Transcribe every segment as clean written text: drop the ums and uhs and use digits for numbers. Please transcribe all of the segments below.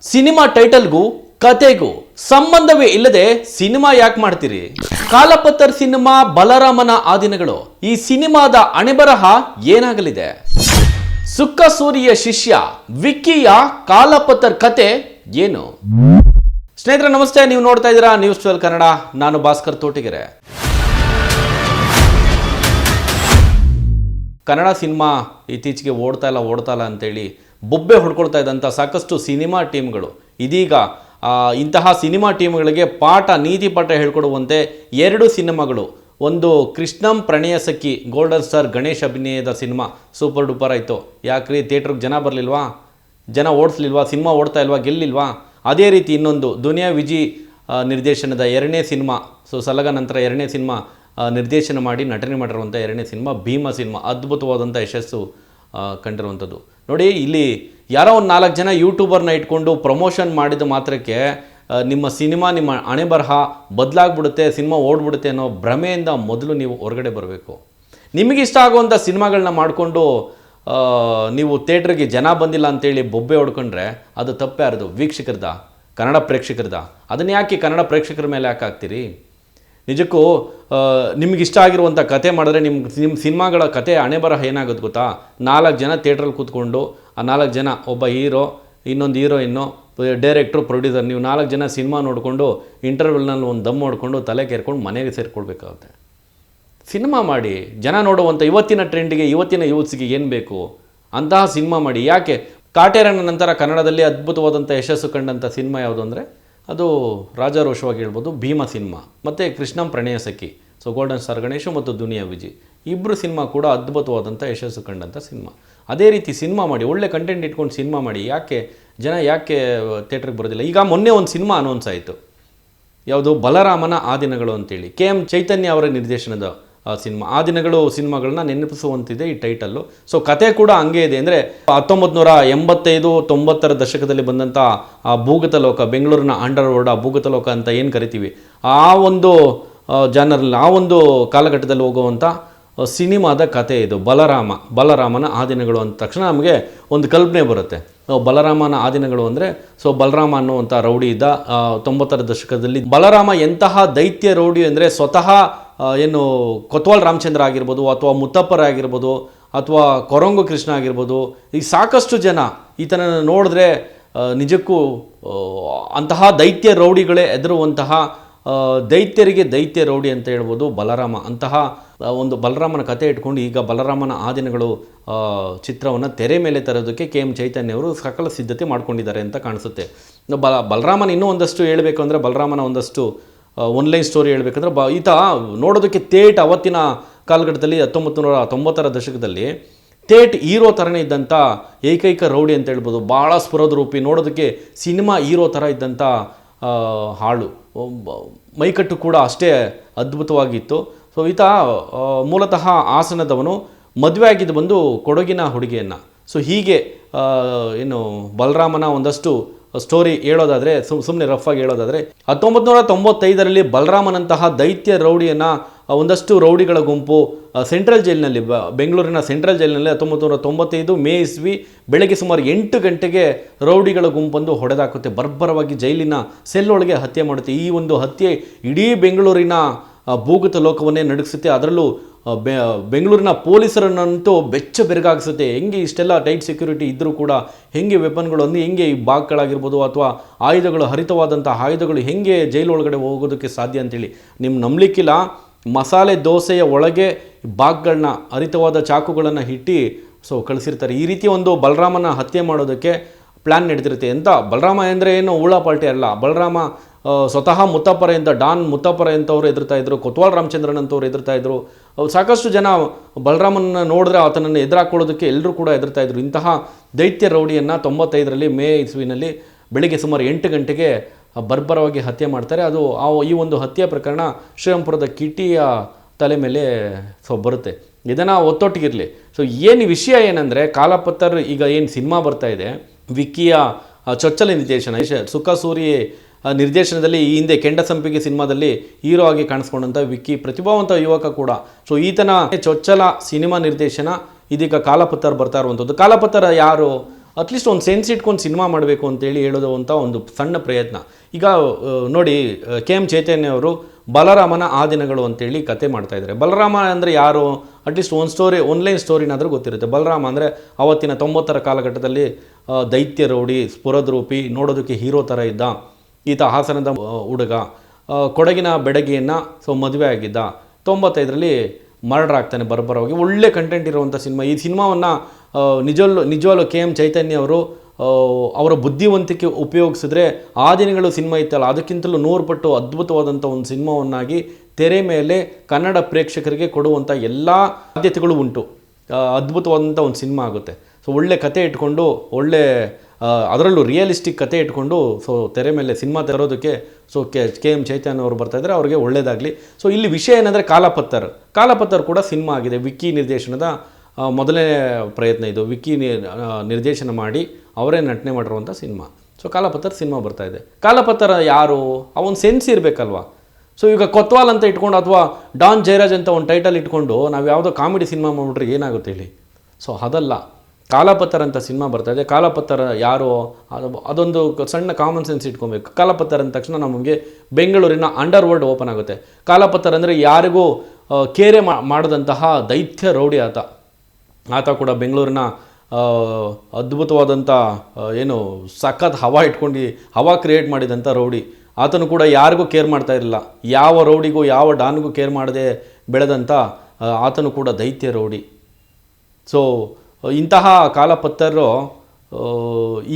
Cinema ಟೈಟಲ್ಗೂ ಕತೆಗೂ ಸಂಬಂಧವೇ ಇಲ್ಲದೆ cinema ಯಾಕೆ ಮಾಡ್ತೀರಿ? ಕಾಲಪತ್ತರ್ ಸಿನಿಮಾ ಬಲರಾಮನ ಆದಿನಗಳು. ಈ ಸಿನಿಮಾದ ಅಣೆಬರಹ ಏನಾಗಲಿದೆ? ಸುಕ್ಕ ಸೂರಿಯ ಶಿಷ್ಯ ವಿಕ್ಕಿಯ ಕಾಲಪತ್ತರ್ ಕತೆ ಏನು? ಸ್ನೇಹಿತರೆ ನಮಸ್ತೆ, ನೀವು ನೋಡ್ತಾ ಇದ್ದೀರಾ ನ್ಯೂಸ್ 12 ಕನ್ನಡ. ನಾನು ಭಾಸ್ಕರ್ ತೋಟಿಗೆರೆ. ಕನ್ನಡ ಸಿನಿಮಾ ಇತ್ತೀಚೆಗೆ ಓಡ್ತಾ ಇಲ್ಲ ಅಂತೇಳಿ ಬೊಬ್ಬೆ ಹೊಡ್ಕೊಳ್ತಾ ಇದ್ದಂಥ ಸಾಕಷ್ಟು ಸಿನಿಮಾ ಟೀಮ್ಗಳು ಇದೀಗ ಇಂತಹ ಸಿನಿಮಾ ಟೀಮ್ಗಳಿಗೆ ನೀತಿ ಪಾಠ ಹೇಳ್ಕೊಡುವಂತೆ 2 ಸಿನಿಮಾಗಳು, ಒಂದು ಕೃಷ್ಣಂ ಪ್ರಣಯ ಸಖಿ ಗೋಲ್ಡನ್ ಸ್ಟಾರ್ ಗಣೇಶ್ ಅಭಿನಯದ ಸಿನಿಮಾ ಸೂಪರ್ ಡೂಪರ್ ಆಯಿತು. ಯಾಕ್ರಿ ಥಿಯೇಟ್ರಿಗೆ ಜನ ಬರಲಿಲ್ವಾ? ಜನ ಓಡಿಸ್ಲಿಲ್ವಾ? ಸಿನಿಮಾ ಓಡ್ತಾ ಇಲ್ವಾ? ಗೆಲ್ಲಿಲ್ವಾ? ಅದೇ ರೀತಿ ಇನ್ನೊಂದು ದುನಿಯಾ ವಿಜಿ ನಿರ್ದೇಶನದ 2ನೇ ಸಿನಿಮಾ, ಸಲಗ ನಂತರ 2ನೇ ಸಿನಿಮಾ ನಿರ್ದೇಶನ ಮಾಡಿ ನಟನೆ ಮಾಡಿರುವಂಥ 2ನೇ ಸಿನಿಮಾ ಭೀಮ ಸಿನಿಮಾ ಅದ್ಭುತವಾದಂಥ ಯಶಸ್ಸು ಕಂಡಿರುವಂಥದ್ದು. ನೋಡಿ, ಇಲ್ಲಿ ಯಾರೋ ಒಂದು 4 ಜನ ಯೂಟ್ಯೂಬರ್ನ ಇಟ್ಕೊಂಡು ಪ್ರಮೋಷನ್ ಮಾಡಿದ ಮಾತ್ರಕ್ಕೆ ನಿಮ್ಮ ಸಿನಿಮಾ, ನಿಮ್ಮ ಹಣೆ ಬರಹ ಬದಲಾಗ್ಬಿಡುತ್ತೆ, ಸಿನಿಮಾ ಓಡ್ಬಿಡುತ್ತೆ ಅನ್ನೋ ಭ್ರಮೆಯಿಂದ ಮೊದಲು ನೀವು ಹೊರಗಡೆ ಬರಬೇಕು. ನಿಮಗಿಷ್ಟ ಆಗುವಂಥ ಸಿನಿಮಾಗಳನ್ನ ಮಾಡಿಕೊಂಡು ನೀವು ಥಿಯೇಟ್ರಿಗೆ ಜನ ಬಂದಿಲ್ಲ ಅಂತೇಳಿ ಬೊಬ್ಬೆ ಹೊಡ್ಕೊಂಡ್ರೆ ಅದು ತಪ್ಪೇ. ಯಾರ್ದು? ವೀಕ್ಷಕರ್ದ, ಕನ್ನಡ ಪ್ರೇಕ್ಷಕರ್ದ. ಅದನ್ನು ಯಾಕೆ ಕನ್ನಡ ಪ್ರೇಕ್ಷಕರ ಮೇಲೆ ಯಾಕೆ ಹಾಕ್ತೀರಿ? ನಿಜಕ್ಕೂ ನಿಮಗಿಷ್ಟ ಆಗಿರುವಂಥ ಕತೆ ಮಾಡಿದ್ರೆ ನಿಮ್ಮ ಸಿನಿಮಾಗಳ ಕತೆ ಹಣೆ ಬರಹ ಏನಾಗುತ್ತೆ ಗೊತ್ತಾ? 4 ಜನ ಥಿಯೇಟ್ರಲ್ಲಿ ಕೂತ್ಕೊಂಡು, ಆ 4 ಜನ, ಒಬ್ಬ ಹೀರೋ, ಇನ್ನೊಂದು ಹೀರೋಯಿನ್ನು, ಡೈರೆಕ್ಟ್ರು, ಪ್ರೊಡ್ಯೂಸರ್, ನೀವು 4 ಜನ ಸಿನಿಮಾ ನೋಡಿಕೊಂಡು ಇಂಟರ್ವಲ್ನಲ್ಲಿ ಒಂದು ದಮ್ ಹೊಡ್ಕೊಂಡು ತಲೆ ಕೇರ್ಕೊಂಡು ಮನೆಗೆ ಸೇರ್ಕೊಳ್ಬೇಕಾಗುತ್ತೆ. ಸಿನಿಮಾ ಮಾಡಿ, ಜನ ನೋಡುವಂಥ ಇವತ್ತಿನ ಟ್ರೆಂಡಿಗೆ, ಇವತ್ತಿನ ಯೂತ್ಸ್ಗೆ ಏನು ಬೇಕು ಅಂತಹ ಸಿನಿಮಾ ಮಾಡಿ. ಯಾಕೆ? ಕಾಟೇರನ ನಂತರ ಕನ್ನಡದಲ್ಲಿ ಅದ್ಭುತವಾದಂಥ ಯಶಸ್ಸು ಕಂಡಂಥ ಸಿನಿಮಾ ಯಾವುದು ಅಂದರೆ ಅದು ರಾಜಾರೋಷವಾಗಿ ಹೇಳ್ಬೋದು ಭೀಮ ಸಿನಿಮಾ, ಮತ್ತು ಕೃಷ್ಣಂ ಪ್ರಣಯ ಸಖಿ, ಗೋಲ್ಡನ್ ಸ್ಟಾರ್ ಗಣೇಶು ಮತ್ತು ದುನಿಯಾ ವಿಜಿ ಇಬ್ಬರು ಸಿನಿಮಾ ಕೂಡ ಅದ್ಭುತವಾದಂಥ ಯಶಸ್ಸು ಕಂಡಂಥ ಸಿನಿಮಾ. ಅದೇ ರೀತಿ ಸಿನಿಮಾ ಮಾಡಿ, ಒಳ್ಳೆ ಕಂಟೆಂಟ್ ಇಟ್ಕೊಂಡು ಸಿನಿಮಾ ಮಾಡಿ. ಜನ ಯಾಕೆ ಥಿಯೇಟ್ರಿಗೆ ಬರೋದಿಲ್ಲ? ಈಗ ಮೊನ್ನೆ ಒಂದು ಸಿನಿಮಾ ಅನೌನ್ಸ್ ಆಯಿತು, ಯಾವುದು? ಬಲರಾಮನ ಆದಿನಗಳು ಅಂತೇಳಿ, KM ಚೈತನ್ಯ ಅವರ ನಿರ್ದೇಶನದ ಸಿನಿಮಾ. ಆದಿನಗಳು ಸಿನಿಮಾಗಳನ್ನ ನೆನಪಿಸುವಂತಿದೆ ಈ ಟೈಟಲ್ಲು. ಕತೆ ಕೂಡ ಹಂಗೆ ಇದೆ. ಅಂದರೆ 1985-90ರ ದಶಕದಲ್ಲಿ ಬಂದಂಥ ಆ ಭೂಗತ ಲೋಕ, ಬೆಂಗಳೂರಿನ ಅಂಡರ್ ವರ್ಲ್ಡ್, ಆ ಭೂಗತ ಲೋಕ ಅಂತ ಏನು ಕರಿತೀವಿ, ಆ ಒಂದು ಜಾನರಲ್ಲಿ, ಆ ಒಂದು ಕಾಲಘಟ್ಟದಲ್ಲಿ ಹೋಗುವಂಥ ಸಿನಿಮಾದ ಕತೆ ಇದು. ಬಲರಾಮನ ಆದಿನಗಳು ಅಂದ ತಕ್ಷಣ ನಮಗೆ ಒಂದು ಕಲ್ಪನೆ ಬರುತ್ತೆ. ಬಲರಾಮನ ಆದಿನಗಳು ಅಂದರೆ ಬಲರಾಮ ಅನ್ನುವಂಥ ರೌಡಿ ಇದ್ದ 90ರ ದಶಕದಲ್ಲಿ. ಬಲರಾಮ ಎಂತಹ ದೈತ್ಯ ರೌಡಿ ಅಂದರೆ ಸ್ವತಃ ಏನು ಕೊತ್ವಾಲ್ ರಾಮಚಂದ್ರ ಆಗಿರ್ಬೋದು, ಅಥವಾ ಮುತ್ತಪ್ಪರ ಆಗಿರ್ಬೋದು, ಅಥವಾ ಕೊರಂಗು ಕೃಷ್ಣ ಆಗಿರ್ಬೋದು, ಈಗ ಸಾಕಷ್ಟು ಜನ ಈತನನ್ನು ನೋಡಿದ್ರೆ ನಿಜಕ್ಕೂ ಅಂತಹ ದೈತ್ಯ ರೌಡಿಗಳೇ ಹೆದರುವಂತಹ ದೈತ್ಯರಿಗೆ ದೈತ್ಯ ರೌಡಿ ಅಂತ ಹೇಳ್ಬೋದು ಬಲರಾಮ. ಅಂತಹ ಒಂದು ಬಲರಾಮನ ಕತೆ ಇಟ್ಕೊಂಡು ಈಗ ಬಲರಾಮನ ಆದಿನಗಳು ಚಿತ್ರವನ್ನು ತೆರೆ ಮೇಲೆ ತರೋದಕ್ಕೆ KM ಚೈತನ್ಯ ಅವರು ಸಕಲ ಸಿದ್ಧತೆ ಮಾಡ್ಕೊಂಡಿದ್ದಾರೆ ಅಂತ ಕಾಣಿಸುತ್ತೆ. ಬಲರಾಮನ ಇನ್ನೂ ಒಂದಷ್ಟು ಹೇಳಬೇಕು ಅಂದರೆ, ಬಲರಾಮನ ಒಂದಷ್ಟು ಒನ್ಲೈನ್ ಸ್ಟೋರಿ ಹೇಳ್ಬೇಕಂದ್ರೆ, ಈತ ನೋಡೋದಕ್ಕೆ ಅವತ್ತಿನ ಕಾಲಘಟ್ಟದಲ್ಲಿ 1990ರ ದಶಕದಲ್ಲಿ ಹೀರೋ ಥರನೇ ಇದ್ದಂಥ ಏಕೈಕ ರೌಡಿ ಅಂತ ಹೇಳ್ಬೋದು. ಭಾಳ ಸ್ಫುರದ್ರೂಪಿ, ನೋಡೋದಕ್ಕೆ ಸಿನಿಮಾ ಹೀರೋ ಥರ ಇದ್ದಂಥ ಹಾಳು, ಮೈಕಟ್ಟು ಕೂಡ ಅಷ್ಟೇ ಅದ್ಭುತವಾಗಿತ್ತು. ಈತ ಮೂಲತಃ ಹಾಸನದವನು, ಮದುವೆ ಆಗಿದ್ದು ಬಂದು ಕೊಡಗಿನ ಹುಡುಗಿಯನ್ನು. ಹೀಗೆ ಏನು ಬಲರಾಮನ ಒಂದಷ್ಟು ಸ್ಟೋರಿ ಹೇಳೋದಾದರೆ, ಸುಮ್ಮನೆ ರಫಾಗಿ ಹೇಳೋದಾದರೆ, 1995ರಲ್ಲಿ ಬಲರಾಮನಂತಹ ದೈತ್ಯ ರೌಡಿಯನ್ನು ಒಂದಷ್ಟು ರೌಡಿಗಳ ಗುಂಪು ಸೆಂಟ್ರಲ್ ಜೈಲಿನಲ್ಲಿ, ಬೆಂಗಳೂರಿನ ಸೆಂಟ್ರಲ್ ಜೈಲಿನಲ್ಲಿ 1995 ಮೇ ಇಸ್ವಿ ಬೆಳಗ್ಗೆ ಸುಮಾರು 8 ಗಂಟೆಗೆ ರೌಡಿಗಳ ಗುಂಪೊಂದು ಹೊಡೆದಾಕುತ್ತೆ. ಬರ್ಬರವಾಗಿ ಜೈಲಿನ ಸೆಲ್ಲೊಳಗೆ ಹತ್ಯೆ ಮಾಡುತ್ತೆ. ಈ ಒಂದು ಹತ್ಯೆ ಇಡೀ ಬೆಂಗಳೂರಿನ ಭೂಗತ ಲೋಕವನ್ನೇ ನಡುಗಿಸುತ್ತೆ. ಅದರಲ್ಲೂ ಬೆಂಗಳೂರಿನ ಪೊಲೀಸರನ್ನಂತೂ ಬೆಚ್ಚ ಬೆರಗಾಗಿಸುತ್ತೆ. ಹೆಂಗೆ ಇಷ್ಟೆಲ್ಲ ಟೈಟ್ ಸೆಕ್ಯೂರಿಟಿ ಇದ್ದರೂ ಕೂಡ ಹೆಂಗೆ ವೆಪನ್ಗಳು ಹೆಂಗೆ ಈ ಬಾಗ್ಗಳಾಗಿರ್ಬೋದು ಅಥವಾ ಆಯುಧಗಳು, ಹರಿತವಾದಂಥ ಆಯುಧಗಳು ಹೆಂಗೆ ಜೈಲೊಳಗಡೆ ಹೋಗೋದಕ್ಕೆ ಸಾಧ್ಯ ಅಂತೇಳಿ ನಿಮ್ಮ ನಂಬಲಿಕ್ಕಿಲ್ಲ. ಮಸಾಲೆ ದೋಸೆಯ ಒಳಗೆ ಬಾಗ್ಗಳನ್ನ, ಹರಿತವಾದ ಚಾಕುಗಳನ್ನು ಇಟ್ಟು ಕಳಿಸಿರ್ತಾರೆ. ಈ ರೀತಿ ಒಂದು ಬಲರಾಮನ ಹತ್ಯೆ ಮಾಡೋದಕ್ಕೆ ಪ್ಲ್ಯಾನ್ ನಡೆದಿರುತ್ತೆ. ಅಂತ ಬಲರಾಮ ಅಂದರೆ ಏನು ಊಳ ಪಾಲ್ಟಿ ಅಲ್ಲ. ಬಲರಾಮ ಸ್ವತಃ ಮುತ್ತಪ್ಪರ ಅಂತ, ಡಾನ್ ಮುತ್ತಪ್ಪರ ಅಂತವ್ರು ಎದುರ್ತಾ ಇದ್ರು, ಕೊತ್ವಾಲ್ ರಾಮಚಂದ್ರನ್ ಅಂತವ್ರು ಎದುರ್ತಾ ಇದ್ರು. ಸಾಕಷ್ಟು ಜನ ಬಲರಾಮನ ನೋಡಿದ್ರೆ ಆತನನ್ನು ಎದುರಾಕೊಳ್ಳೋದಕ್ಕೆ ಎಲ್ಲರೂ ಕೂಡ ಎದುರ್ತಾ ಇದ್ರು. ಇಂತಹ ದೈತ್ಯ ರೌಡಿಯನ್ನು 95ರಲ್ಲಿ ಮೇ ಇಸ್ವಿನಲ್ಲಿ ಬೆಳಿಗ್ಗೆ ಸುಮಾರು 8 ಗಂಟೆಗೆ ಬರ್ಬರವಾಗಿ ಹತ್ಯೆ ಮಾಡ್ತಾರೆ. ಅದು ಈ ಒಂದು ಹತ್ಯೆ ಪ್ರಕರಣ ಶ್ರೀರಾಮ್ಪುರದ ಕಿಟಿಯ ತಲೆ ಮೇಲೆ ಬರುತ್ತೆ. ಇದನ್ನು ಒತ್ತೊಟ್ಟಿಗಿರಲಿ. ಏನು ವಿಷಯ ಏನಂದರೆ, ಕಾಲಪತ್ತರ್ ಈಗ ಏನು ಸಿನಿಮಾ ಬರ್ತಾ ಇದೆ, ವಿಕ್ಕಿಯ ಚೊಚ್ಚಲ ನಿರ್ದೇಶನ, ಸುಕ್ಕ ಸೂರಿ ನಿರ್ದೇಶನದಲ್ಲಿ ಈ ಹಿಂದೆ ಕೆಂಡ ಸಂಪಿಗೆ ಸಿನಿಮಾದಲ್ಲಿ ಹೀರೋ ಆಗಿ ಕಾಣಿಸ್ಕೊಂಡಂಥ ವಿಕ್ಕಿ ಪ್ರತಿಭಾವಂತ ಯುವಕ ಕೂಡ. ಈತನ ಚೊಚ್ಚಲ ಸಿನಿಮಾ ನಿರ್ದೇಶನ ಇದೀಗ ಕಾಲಪತ್ತರ್ ಬರ್ತಾ ಇರುವಂಥದ್ದು. ಕಾಲಪತ್ತರ್ ಯಾರು? ಅಟ್ಲೀಸ್ಟ್ ಒಂದು ಸೆನ್ಸ್ ಇಟ್ಕೊಂಡು ಸಿನಿಮಾ ಮಾಡಬೇಕು ಅಂತೇಳಿ ಹೇಳೋದು ಅಂತ ಒಂದು ಸಣ್ಣ ಪ್ರಯತ್ನ. ಈಗ ನೋಡಿ, ಕೆ ಎಮ್ ಚೈತನ್ಯ ಅವರು ಬಲರಾಮನ ಆ ದಿನಗಳು ಅಂತೇಳಿ ಕತೆ ಮಾಡ್ತಾಯಿದ್ದಾರೆ. ಬಲರಾಮ ಅಂದರೆ ಯಾರು? ಅಟ್ಲೀಸ್ಟ್ ಒಂದು ಸ್ಟೋರಿ, ಆನ್ಲೈನ್ ಸ್ಟೋರಿನಾದರೂ ಗೊತ್ತಿರುತ್ತೆ. ಬಲರಾಮ ಅಂದರೆ ಅವತ್ತಿನ 90ರ ಕಾಲಘಟ್ಟದಲ್ಲಿ ದೈತ್ಯ ರೌಡಿ, ಸ್ಫುರದ್ರೂಪಿ, ನೋಡೋದಕ್ಕೆ ಹೀರೋ ಥರ ಇದ್ದ ಈತ. ಹಾಸನದ ಹುಡುಗ, ಕೊಡಗಿನ ಬೆಡಗಿಯನ್ನು ಮದುವೆ ಆಗಿದ್ದ. 95ರಲ್ಲಿ ಮರ್ಡರ್ ಆಗ್ತಾನೆ ಬರೋಬ್ಬರವಾಗಿ. ಒಳ್ಳೆ ಕಂಟೆಂಟ್ ಇರುವಂಥ ಸಿನಿಮಾ. ಈ ಸಿನಿಮಾವನ್ನು ನಿಜವಾಗ್ಲೂ ಕೆ ಎಮ್ ಚೈತನ್ಯ ಅವರು ಅವರ ಬುದ್ಧಿವಂತಿಕೆ ಉಪಯೋಗಿಸಿದ್ರೆ ಆ ದಿನಗಳು ಸಿನಿಮಾ ಇತ್ತಲ್ಲ, ಅದಕ್ಕಿಂತಲೂ 100 ಪಟ್ಟು ಅದ್ಭುತವಾದಂಥ ಒಂದು ಸಿನಿಮಾವನ್ನಾಗಿ ತೆರೆ ಮೇಲೆ ಕನ್ನಡ ಪ್ರೇಕ್ಷಕರಿಗೆ ಕೊಡುವಂಥ ಎಲ್ಲ ಸಾಧ್ಯತೆಗಳು ಉಂಟು. ಅದ್ಭುತವಾದಂಥ ಒಂದು ಸಿನಿಮಾ ಆಗುತ್ತೆ. ಒಳ್ಳೆ ಕತೆ ಇಟ್ಕೊಂಡು, ಒಳ್ಳೆ ಅದರಲ್ಲೂ ರಿಯಲಿಸ್ಟಿಕ್ ಕತೆ ಇಟ್ಕೊಂಡು ತೆರೆ ಮೇಲೆ ಸಿನಿಮಾ ತರೋದಕ್ಕೆ ಕೆ ಎಮ್ ಚೈತನ್ಯ ಅವರು ಬರ್ತಾಯಿದ್ದಾರೆ. ಅವ್ರಿಗೆ ಒಳ್ಳೆಯದಾಗಲಿ. ಇಲ್ಲಿ ವಿಷಯ ಏನಂದರೆ ಕಾಲಪತ್ತರ್ ಕೂಡ ಸಿನಿಮಾ ಆಗಿದೆ. ವಿಕ್ಕಿ ನಿರ್ದೇಶನದ ಮೊದಲನೇ ಪ್ರಯತ್ನ ಇದು. ವಿಕ್ಕಿ ನಿರ್ದೇಶನ ಮಾಡಿ ಅವರೇ ನಟನೆ ಮಾಡಿರುವಂಥ ಸಿನಿಮಾ. ಕಾಲಪತ್ತರ್ ಸಿನಿಮಾ ಬರ್ತಾಯಿದೆ. ಕಾಲಪತ್ತರ್ ಯಾರು? ಅವನು ಸೆನ್ಸ್ ಇರಬೇಕಲ್ವಾ? ಈಗ ಕೊತ್ವಾಲ್ ಅಂತ ಇಟ್ಕೊಂಡು ಅಥವಾ ಡಾನ್ ಜಯರಾಜ್ ಅಂತ ಒಂದು ಟೈಟಲ್ ಇಟ್ಕೊಂಡು ನಾವು ಯಾವುದೋ ಕಾಮಿಡಿ ಸಿನಿಮಾ ಮಾಡಿಬಿಟ್ರೆ ಏನಾಗುತ್ತೆ ಹೇಳಿ? ಅದಲ್ಲ. ಕಾಲಪತ್ತರ್ ಅಂತ ಸಿನಿಮಾ ಬರ್ತಾಯಿದೆ. ಕಾಲಪತ್ತರ್ ಯಾರು? ಅದೊಂದು ಸಣ್ಣ ಕಾಮನ್ ಸೆನ್ಸ್ ಇಟ್ಕೊಬೇಕು. ಕಾಲಪತ್ತರ್ ಅಂದ ತಕ್ಷಣ ನಮಗೆ ಬೆಂಗಳೂರಿನ ಅಂಡರ್ ವರ್ಲ್ಡ್ ಓಪನ್ ಆಗುತ್ತೆ. ಕಾಲಪತ್ತರ್ ಅಂದರೆ ಯಾರಿಗೂ ಕೇರೆ ಮಾಡದಂತಹ ದೈತ್ಯ ರೌಡಿ ಆತ ಕೂಡ ಬೆಂಗಳೂರಿನ ಅದ್ಭುತವಾದಂಥ ಏನು ಸಖತ್ ಹವಾ ಕ್ರಿಯೇಟ್ ಮಾಡಿದಂಥ ರೌಡಿ. ಆತನು ಕೂಡ ಯಾರಿಗೂ ಕೇರ್ ಮಾಡ್ತಾ ಇರಲಿಲ್ಲ. ಯಾವ ರೌಡಿಗೂ ಯಾವ ಡಾನ್ಗೂ ಕೇರ್ ಮಾಡದೆ ಬೆಳೆದಂಥ ಆತನು ಕೂಡ ದೈತ್ಯ ರೌಡಿ. ಇಂತಹ ಕಾಲಪತ್ತರು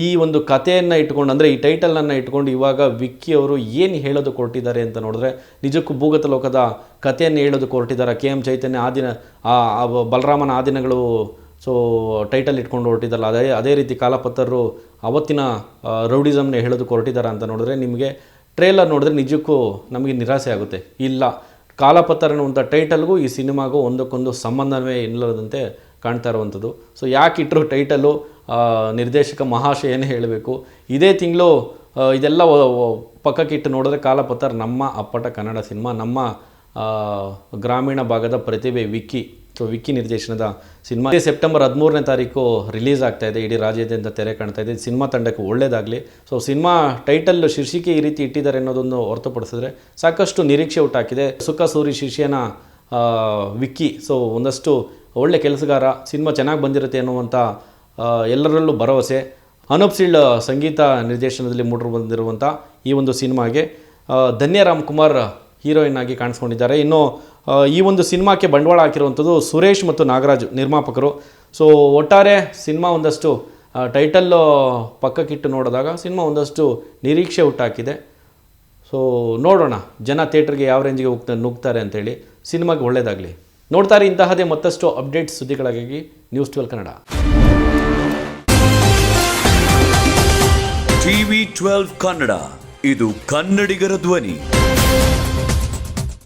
ಈ ಒಂದು ಕಥೆಯನ್ನು ಇಟ್ಕೊಂಡು, ಅಂದರೆ ಈ ಟೈಟಲನ್ನು ಇಟ್ಕೊಂಡು ಇವಾಗ ವಿಕ್ಕಿ ಅವರು ಏನು ಹೇಳೋದಕ್ಕೆ ಹೊರಟಿದ್ದಾರೆ ಅಂತ ನೋಡಿದ್ರೆ ನಿಜಕ್ಕೂ ಭೂಗತ ಲೋಕದ ಕಥೆಯನ್ನು ಹೇಳೋದಕ್ಕೆ ಹೊರಟಿದ್ದಾರೆ. ಕೆ ಎಮ್ ಚೈತನ್ಯ ಬಲರಾಮನ ಆ ದಿನಗಳು ಟೈಟಲ್ ಇಟ್ಕೊಂಡು ಹೊರಟಿದ್ದಲ್ಲ, ಅದೇ ರೀತಿ ಕಾಲಪತ್ತರು ಅವತ್ತಿನ ರೌಡಿಸಮ್ನೇ ಹೇಳೋದಕ್ಕೆ ಹೊರಟಿದ್ದಾರೆ ಅಂತ ನೋಡಿದ್ರೆ ನಿಮಗೆ ಟ್ರೇಲರ್ ನೋಡಿದ್ರೆ ನಿಜಕ್ಕೂ ನಮಗೆ ನಿರಾಸೆ ಆಗುತ್ತೆ. ಇಲ್ಲ, ಕಾಲಪತ್ತರ್ ಅನ್ನುವಂಥ ಟೈಟಲ್ಗೂ ಈ ಸಿನಿಮಾಗೂ ಒಂದಕ್ಕೊಂದು ಸಂಬಂಧವೇ ಇಲ್ಲದಂತೆ ಕಾಣ್ತಾ ಇರುವಂಥದ್ದು. ಯಾಕೆ ಇಟ್ಟರು ಟೈಟಲು? ನಿರ್ದೇಶಕ ಮಹಾಶಯನೇ ಹೇಳಬೇಕು. ಇದೇ ತಿಂಗಳು ಇದೆಲ್ಲ ಪಕ್ಕಕ್ಕಿಟ್ಟು ನೋಡಿದ್ರೆ ಕಾಲಪತ್ತರ್ ನಮ್ಮ ಅಪ್ಪಟ ಕನ್ನಡ ಸಿನಿಮಾ, ನಮ್ಮ ಗ್ರಾಮೀಣ ಭಾಗದ ಪ್ರತಿಭೆ ವಿಕ್ಕಿ ನಿರ್ದೇಶನದ ಸಿನಿಮಾ. ಸೆಪ್ಟೆಂಬರ್ 13ನೇ ತಾರೀಕು ರಿಲೀಸ್ ಆಗ್ತಾಯಿದೆ. ಇಡೀ ರಾಜ್ಯಾದ್ಯಂತ ತೆರೆ ಕಾಣ್ತಾ ಇದೆ. ಸಿನಿಮಾ ತಂಡಕ್ಕೆ ಒಳ್ಳೆಯದಾಗಲಿ. ಸಿನಿಮಾ ಟೈಟಲ್ ಶೀರ್ಷಿಕೆ ಈ ರೀತಿ ಇಟ್ಟಿದ್ದಾರೆ ಅನ್ನೋದನ್ನು ಹೊರತುಪಡಿಸಿದ್ರೆ ಸಾಕಷ್ಟು ನಿರೀಕ್ಷೆ ಹುಟ್ಟಾಕಿದೆ. ಸುಖ ಸೂರಿ ಶಿಷ್ಯನ ವಿಕ್ಕಿ ಒಂದಷ್ಟು ಒಳ್ಳೆ ಕೆಲಸಗಾರ, ಸಿನಿಮಾ ಚೆನ್ನಾಗಿ ಬಂದಿರುತ್ತೆ ಅನ್ನುವಂಥ ಎಲ್ಲರಲ್ಲೂ ಭರವಸೆ. ಅನೂಪ್ ಸಿಳ್ ಸಂಗೀತ ನಿರ್ದೇಶನದಲ್ಲಿ ಮೂಡಿ ಬಂದಿರುವಂಥ ಈ ಒಂದು ಸಿನಿಮಾಗೆ ಧನ್ಯ ರಾಮ್ಕುಮಾರ್ ಹೀರೋಯಿನ್ ಆಗಿ ಕಾಣಿಸ್ಕೊಂಡಿದ್ದಾರೆ. ಇನ್ನು ಈ ಒಂದು ಸಿನಿಮಾಕ್ಕೆ ಬಂಡವಾಳ ಹಾಕಿರುವಂಥದ್ದು ಸುರೇಶ್ ಮತ್ತು ನಾಗರಾಜ್ ನಿರ್ಮಾಪಕರು. ಒಟ್ಟಾರೆ ಸಿನಿಮಾ ಒಂದಷ್ಟು ಟೈಟಲ್ಲು ಪಕ್ಕಕ್ಕಿಟ್ಟು ನೋಡಿದಾಗ ಸಿನಿಮಾ ಒಂದಷ್ಟು ನಿರೀಕ್ಷೆ ಹುಟ್ಟಾಕಿದೆ. ನೋಡೋಣ ಜನ ಥಿಯೇಟ್ರಿಗೆ ಯಾವ ರೇಂಜಿಗೆ ನುಗ್ತಾರೆ ಅಂತೇಳಿ. ಸಿನಿಮಾಗೆ ಒಳ್ಳೆಯದಾಗಲಿ. ನೋಡ್ತಾರೆ ಇಂತಹದೇ ಮತ್ತಷ್ಟು ಅಪ್ಡೇಟ್ಸ್ ಸುದ್ದಿಗಳಿಗಾಗಿ ನ್ಯೂಸ್12 ಕನ್ನಡ. TV12 ಕನ್ನಡ, ಇದು ಕನ್ನಡಿಗರ ಧ್ವನಿ.